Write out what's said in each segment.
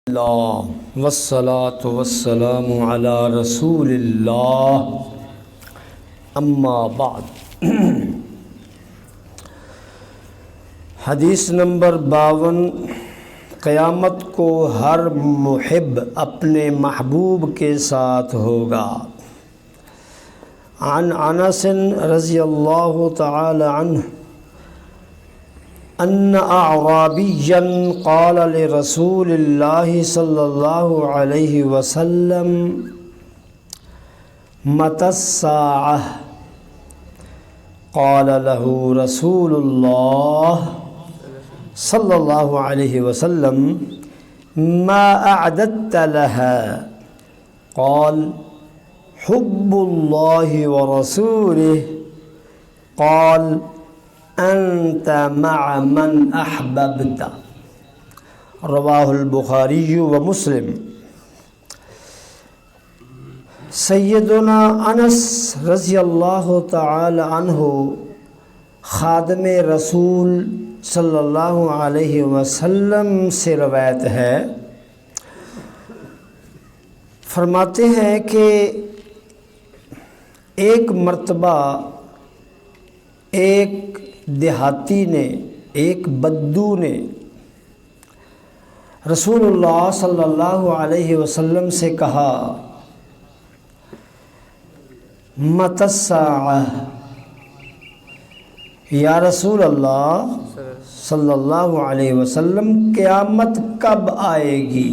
اللہ والصلاة والسلام علی رسول اللہ اما بعد۔ حدیث نمبر 52۔ قیامت کو ہر محب اپنے محبوب کے ساتھ ہوگا۔ عن انس رضی اللہ تعالی عنہ ان اعرابیا قال لرسول اللہ صلی اللہ علیہ وسلم متی الساعۃ؟ قال له رسول اللہ صلی اللہ علیہ وسلم ما اعددت لها؟ قال حب اللہ ورسولہ۔ قال انت مع من احببت۔ رواہ البخاری و مسلم۔ سیدنا انس رضی اللہ تعالی عنہ خادم رسول صلی اللہ علیہ وسلم سے روایت ہے، فرماتے ہیں کہ ایک مرتبہ ایک دیہاتی نے، ایک بدو نے رسول اللہ صلی اللہ علیہ وسلم سے کہا متی الساعۃ؟ یا رسول اللہ صلی اللہ علیہ وسلم قیامت کب آئے گی؟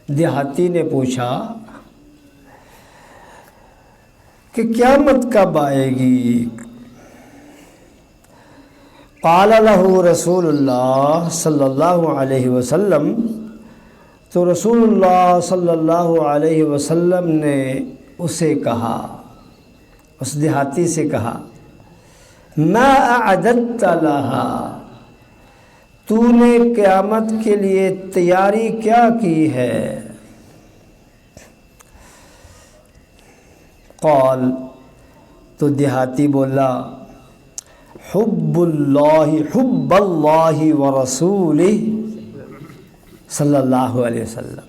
دیہاتی نے پوچھا کہ قیامت کب آئے گی؟ قال له رسول اللہ صلی اللہ علیہ وسلم، تو رسول اللہ صلی اللہ علیہ وسلم نے اسے کہا، اس دیہاتی سے کہا ما اعددت لها؟ تو نے قیامت کے لیے تیاری کیا کی ہے؟ قال، تو دیہاتی بولا حب اللہ ورسولہ صلی اللہ علیہ وسلم،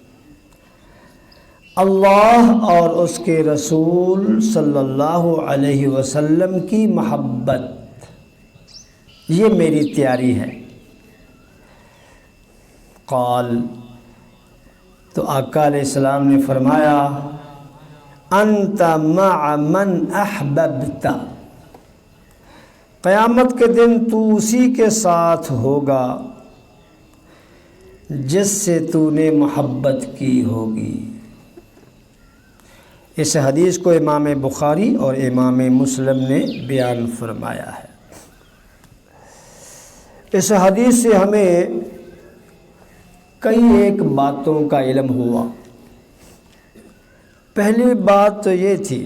اللہ اور اس کے رسول صلی اللہ علیہ وسلم کی محبت، یہ میری تیاری ہے۔ قال، تو آقا علیہ السلام نے فرمایا انت مع من احببت، قیامت کے دن تو اسی کے ساتھ ہوگا جس سے تو نے محبت کی ہوگی۔ اس حدیث کو امام بخاری اور امام مسلم نے بیان فرمایا ہے۔ اس حدیث سے ہمیں کئی ایک باتوں کا علم ہوا۔ پہلی بات تو یہ تھی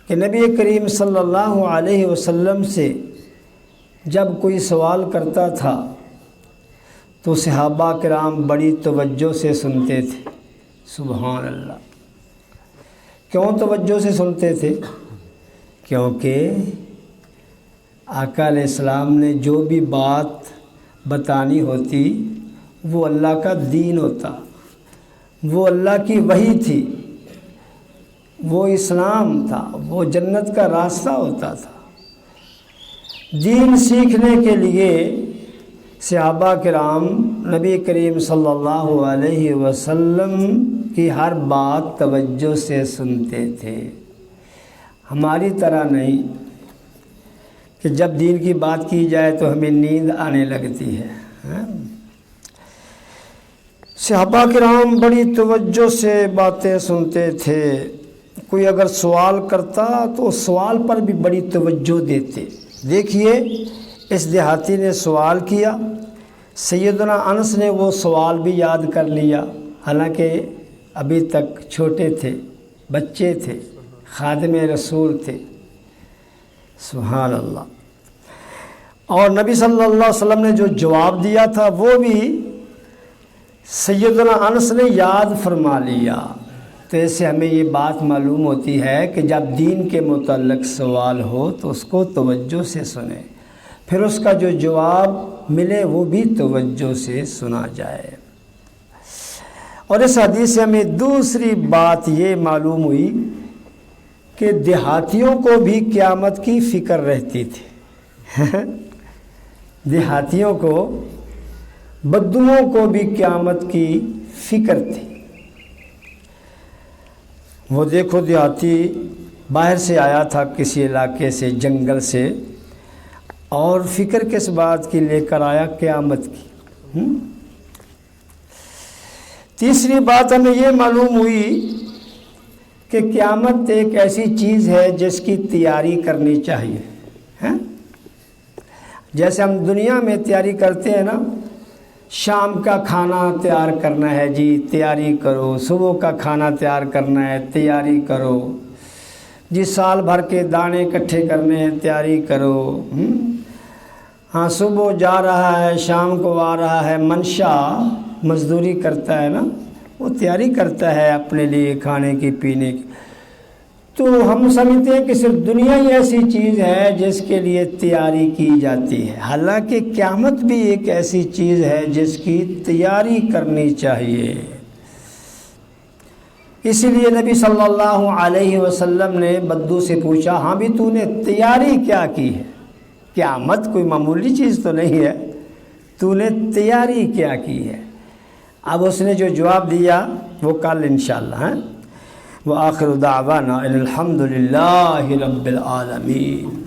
کہ نبی کریم صلی اللہ علیہ وسلم سے جب کوئی سوال کرتا تھا تو صحابہ کرام بڑی توجہ سے سنتے تھے۔ سبحان اللہ۔ کیوں توجہ سے سنتے تھے؟ کیونکہ آقا علیہ السلام نے جو بھی بات بتانی ہوتی وہ اللہ کا دین ہوتا، وہ اللہ کی وحی تھی، وہ اسلام تھا، وہ جنت کا راستہ ہوتا تھا۔ دین سیکھنے کے لیے صحابہ کرام نبی کریم صلی اللہ علیہ وسلم کی ہر بات توجہ سے سنتے تھے۔ ہماری طرح نہیں کہ جب دین کی بات کی جائے تو ہمیں نیند آنے لگتی ہے۔ صحابہ کرام بڑی توجہ سے باتیں سنتے تھے۔ کوئی اگر سوال کرتا تو سوال پر بھی بڑی توجہ دیتے۔ دیکھیے، اس دیہاتی نے سوال کیا، سیدنا انس نے وہ سوال بھی یاد کر لیا، حالانکہ ابھی تک چھوٹے تھے، بچے تھے، خادم رسول تھے۔ سبحان اللہ۔ اور نبی صلی اللہ علیہ وسلم نے جو جواب دیا تھا وہ بھی سیدنا انس نے یاد فرما لیا۔ تو اس سے ہمیں یہ بات معلوم ہوتی ہے کہ جب دین کے متعلق سوال ہو تو اس کو توجہ سے سنیں، پھر اس کا جو جواب ملے وہ بھی توجہ سے سنا جائے۔ اور اس حدیث سے ہمیں دوسری بات یہ معلوم ہوئی کہ دیہاتیوں کو بھی قیامت کی فکر رہتی تھی۔ دیہاتیوں کو، بدوؤں کو بھی قیامت کی فکر تھی۔ وہ دیکھو دیہاتی باہر سے آیا تھا کسی علاقے سے، جنگل سے، اور فکر کس بات کی لے کر آیا؟ قیامت کی۔ تیسری بات ہمیں یہ معلوم ہوئی کہ قیامت ایک ایسی چیز ہے جس کی تیاری کرنی چاہیے۔ جیسے ہم دنیا میں تیاری کرتے ہیں نا، شام کا کھانا تیار کرنا ہے جی، تیاری کرو، صبح کا کھانا تیار کرنا ہے، تیاری کرو جی، سال بھر کے دانے اکٹھے کرنے ہیں، تیاری کرو۔ ہاں، صبح جا رہا ہے، شام کو آ رہا ہے، منشا مزدوری کرتا ہے نا، وہ تیاری کرتا ہے اپنے لیے کھانے کی، پینے کی۔ تو ہم سمجھتے ہیں کہ صرف دنیا ہی ایسی چیز ہے جس کے لیے تیاری کی جاتی ہے، حالانکہ قیامت بھی ایک ایسی چیز ہے جس کی تیاری کرنی چاہیے۔ اسی لیے نبی صلی اللہ علیہ وسلم نے بدو سے پوچھا، ہاں بھی تو نے تیاری کیا کی ہے؟ قیامت کوئی معمولی چیز تو نہیں ہے، تو نے تیاری کیا کی ہے؟ اب اس نے جو جواب دیا وہ کل انشاءاللہ ہے۔ وآخر دعوانا ان الحمد للہ رب العالمین۔